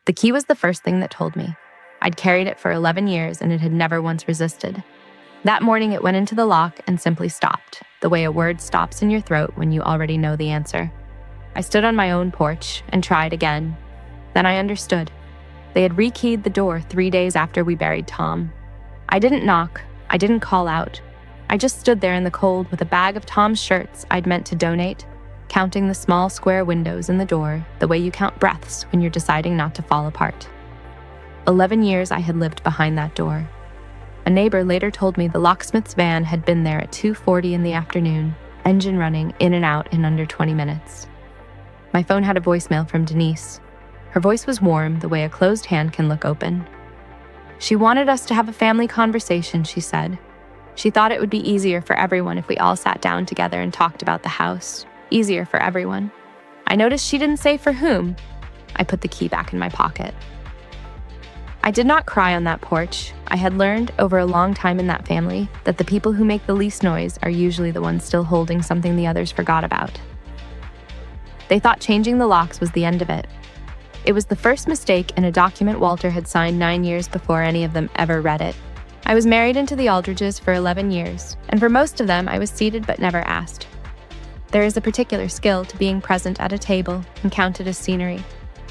The key was the first thing that told me. I'd carried it for 11 years and it had never once resisted. That morning it went into the lock and simply stopped, the way a word stops in your throat when you already know the answer. I stood on my own porch and tried again. Then I understood. They had rekeyed the door 3 days after we buried Tom. I didn't knock. I didn't call out. I just stood there in the cold with a bag of Tom's shirts I'd meant to donate, counting the small square windows in the door the way you count breaths when you're deciding not to fall apart. 11 years I had lived behind that door. A neighbor later told me the locksmith's van had been there at 2:40 in the afternoon, engine running in and out in under 20 minutes. My phone had a voicemail from Denise. Her voice was warm, the way a closed hand can look open. She wanted us to have a family conversation, she said. She thought it would be easier for everyone if we all sat down together and talked about the house. Easier for everyone. I noticed she didn't say for whom. I put the key back in my pocket. I did not cry on that porch. I had learned over a long time in that family that the people who make the least noise are usually the ones still holding something the others forgot about. They thought changing the locks was the end of it. It was the first mistake in a document Walter had signed 9 years before any of them ever read it. I was married into the Aldridges for 11 years, and for most of them I was seated but never asked. There is a particular skill to being present at a table and counted as scenery,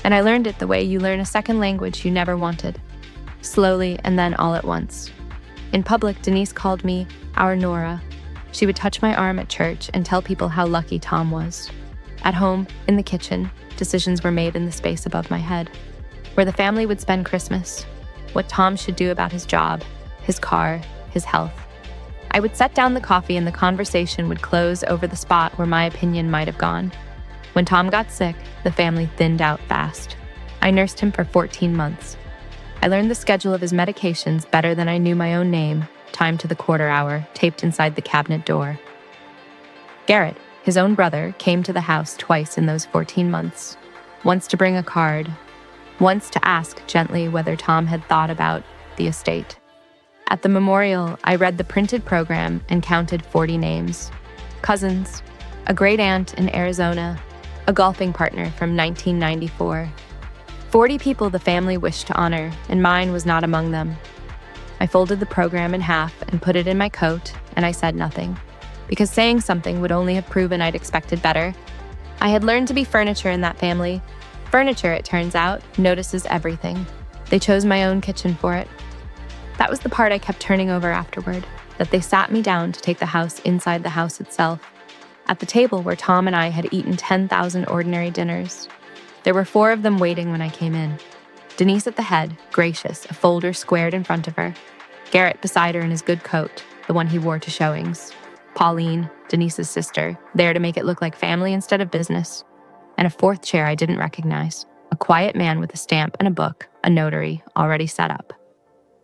and I learned it the way you learn a second language you never wanted. Slowly and then all at once. In public, Denise called me our Nora. She would touch my arm at church and tell people how lucky Tom was. At home, in the kitchen, decisions were made in the space above my head. Where the family would spend Christmas, what Tom should do about his job, his car, his health. I would set down the coffee and the conversation would close over the spot where my opinion might have gone. When Tom got sick, the family thinned out fast. I nursed him for 14 months. I learned the schedule of his medications better than I knew my own name, time to the quarter hour, taped inside the cabinet door. Garrett, his own brother, came to the house twice in those 14 months. Once to bring a card, once to ask gently whether Tom had thought about the estate. At the memorial, I read the printed program and counted 40 names. Cousins, a great aunt in Arizona, a golfing partner from 1994. 40 people the family wished to honor, and mine was not among them. I folded the program in half and put it in my coat, and I said nothing, because saying something would only have proven I'd expected better. I had learned to be furniture in that family. Furniture, it turns out, notices everything. They chose my own kitchen for it. That was the part I kept turning over afterward, that they sat me down to take the house inside the house itself, at the table where Tom and I had eaten 10,000 ordinary dinners. There were 4 of them waiting when I came in. Denise at the head, gracious, a folder squared in front of her. Garrett beside her in his good coat, the one he wore to showings. Pauline, Denise's sister, there to make it look like family instead of business. And a 4th chair I didn't recognize, a quiet man with a stamp and a book, a notary, already set up.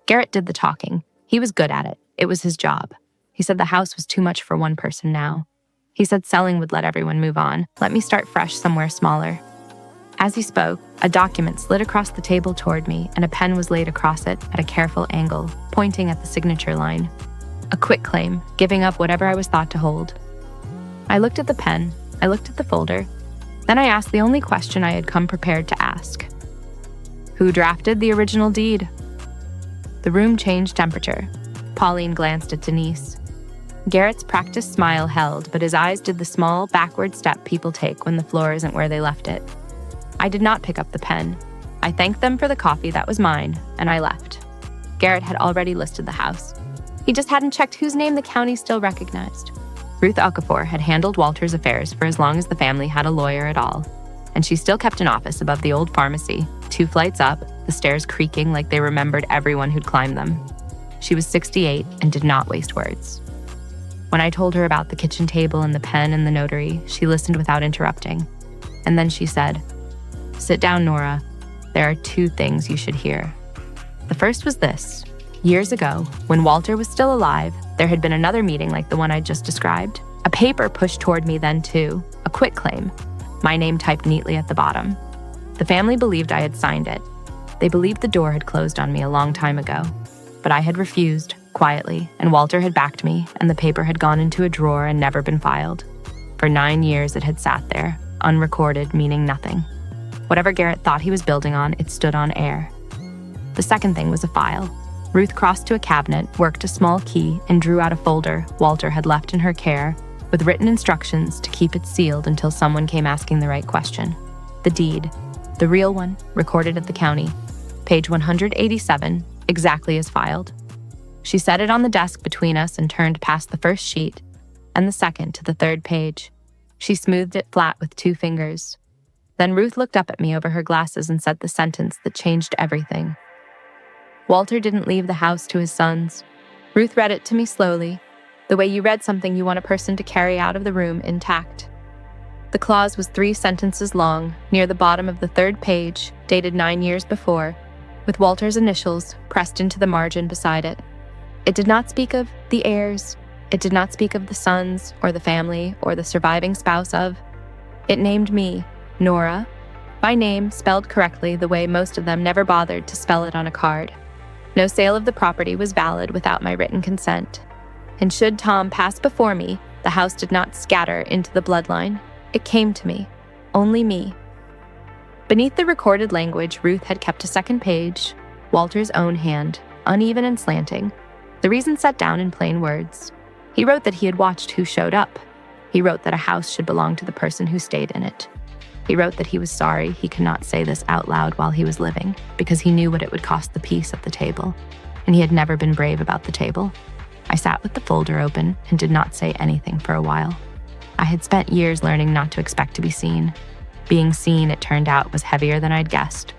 Garrett did the talking. He was good at it. It was his job. He said the house was too much for one person now. He said selling would let everyone move on, let me start fresh somewhere smaller. As he spoke, a document slid across the table toward me and a pen was laid across it at a careful angle, pointing at the signature line. A quitclaim, giving up whatever I was thought to hold. I looked at the pen, I looked at the folder, then I asked the only question I had come prepared to ask. Who drafted the original deed? The room changed temperature. Pauline glanced at Denise. Garrett's practiced smile held, but his eyes did the small, backward step people take when the floor isn't where they left it. I did not pick up the pen. I thanked them for the coffee that was mine, and I left. Garrett had already listed the house. He just hadn't checked whose name the county still recognized. Ruth Okafor had handled Walter's affairs for as long as the family had a lawyer at all, and she still kept an office above the old pharmacy, 2 flights up, the stairs creaking like they remembered everyone who'd climbed them. She was 68 and did not waste words. When I told her about the kitchen table and the pen and the notary, she listened without interrupting. And then she said, "Sit down, Nora. There are 2 things you should hear." The first was this. Years ago, when Walter was still alive, there had been another meeting like the one I just described. A paper pushed toward me then too, a quitclaim, my name typed neatly at the bottom. The family believed I had signed it. They believed the door had closed on me a long time ago. But I had refused, quietly, and Walter had backed me, and the paper had gone into a drawer and never been filed. For 9 years it had sat there, unrecorded, meaning nothing. Whatever Garrett thought he was building on, it stood on air. The second thing was a file. Ruth crossed to a cabinet, worked a small key, and drew out a folder Walter had left in her care with written instructions to keep it sealed until someone came asking the right question. The deed, the real one, recorded at the county, page 187, exactly as filed. She set it on the desk between us and turned past the first sheet and the second to the third page. She smoothed it flat with 2 fingers. Then Ruth looked up at me over her glasses and said the sentence that changed everything. Walter didn't leave the house to his sons. Ruth read it to me slowly, the way you read something you want a person to carry out of the room intact. The clause was 3 sentences long, near the bottom of the 3rd page, dated 9 years before, with Walter's initials pressed into the margin beside it. It did not speak of the heirs. It did not speak of the sons or the family or the surviving spouse of. It named me, Nora, by name spelled correctly the way most of them never bothered to spell it on a card. No sale of the property was valid without my written consent. And should Tom pass before me, the house did not scatter into the bloodline. It came to me, only me. Beneath the recorded language, Ruth had kept a second page, Walter's own hand, uneven and slanting. The reason set down in plain words. He wrote that he had watched who showed up. He wrote that a house should belong to the person who stayed in it. He wrote that he was sorry he could not say this out loud while he was living, because he knew what it would cost the peace at the table, and he had never been brave about the table. I sat with the folder open and did not say anything for a while. I had spent years learning not to expect to be seen. Being seen, it turned out, was heavier than I'd guessed.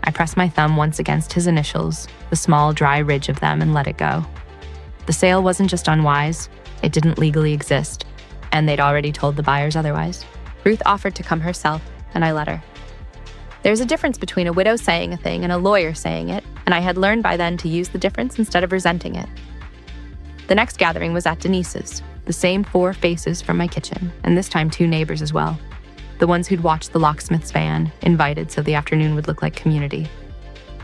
I pressed my thumb once against his initials, the small, dry ridge of them, and let it go. The sale wasn't just unwise, it didn't legally exist, and they'd already told the buyers otherwise. Ruth offered to come herself, and I let her. There's a difference between a widow saying a thing and a lawyer saying it, and I had learned by then to use the difference instead of resenting it. The next gathering was at Denise's, the same 4 faces from my kitchen, and this time 2 neighbors as well. The ones who'd watched the locksmith's van, invited so the afternoon would look like community.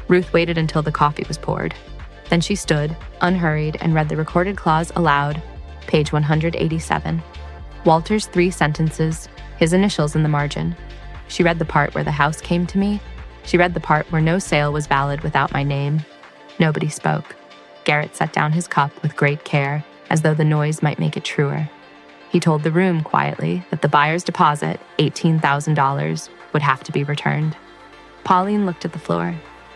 Ruth waited until the coffee was poured. Then she stood, unhurried, and read the recorded clause aloud, page 187. Walter's 3 sentences, his initials in the margin. She read the part where the house came to me. She read the part where no sale was valid without my name. Nobody spoke. Garrett set down his cup with great care, as though the noise might make it truer. He told the room quietly that the buyer's deposit, $18,000, would have to be returned. Pauline looked at the floor.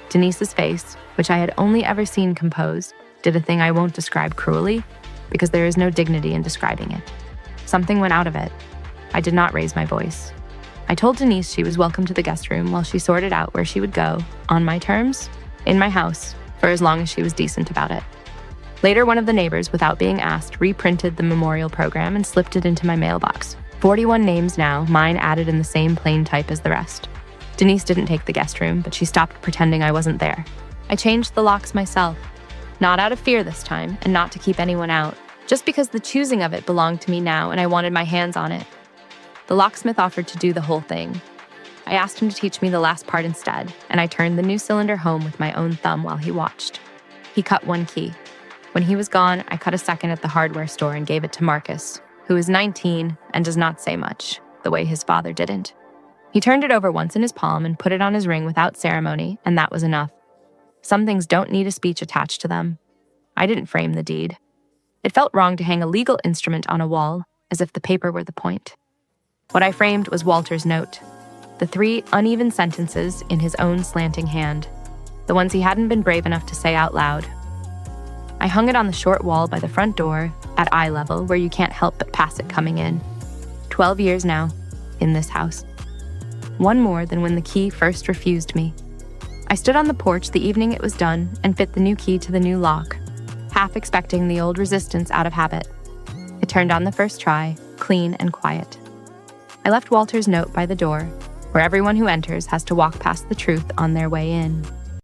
Denise's face, which I had only ever seen composed, did a thing I won't describe cruelly, because there is no dignity in describing it. Something went out of it. I did not raise my voice. I told Denise she was welcome to the guest room while she sorted out where she would go, on my terms, in my house, for as long as she was decent about it. Later, one of the neighbors, without being asked, reprinted the memorial program and slipped it into my mailbox. 41 names now, mine added in the same plain type as the rest. Denise didn't take the guest room, but she stopped pretending I wasn't there. I changed the locks myself, not out of fear this time, and not to keep anyone out, just because the choosing of it belonged to me now and I wanted my hands on it. The locksmith offered to do the whole thing. I asked him to teach me the last part instead, and I turned the new cylinder home with my own thumb while he watched. He cut 1 key. When he was gone, I cut a second at the hardware store and gave it to Marcus, who is 19 and does not say much, the way his father didn't. He turned it over once in his palm and put it on his ring without ceremony, and that was enough. Some things don't need a speech attached to them. I didn't frame the deed. It felt wrong to hang a legal instrument on a wall, as if the paper were the point. What I framed was Walter's note, the 3 uneven sentences in his own slanting hand, the ones he hadn't been brave enough to say out loud. I hung it on the short wall by the front door, at eye level, where you can't help but pass it coming in. 12 years now, in this house. 1 more than when the key first refused me. I stood on the porch the evening it was done and fit the new key to the new lock, half expecting the old resistance out of habit. It turned on the first try, clean and quiet. I left Walter's note by the door, where everyone who enters has to walk past the truth on their way in.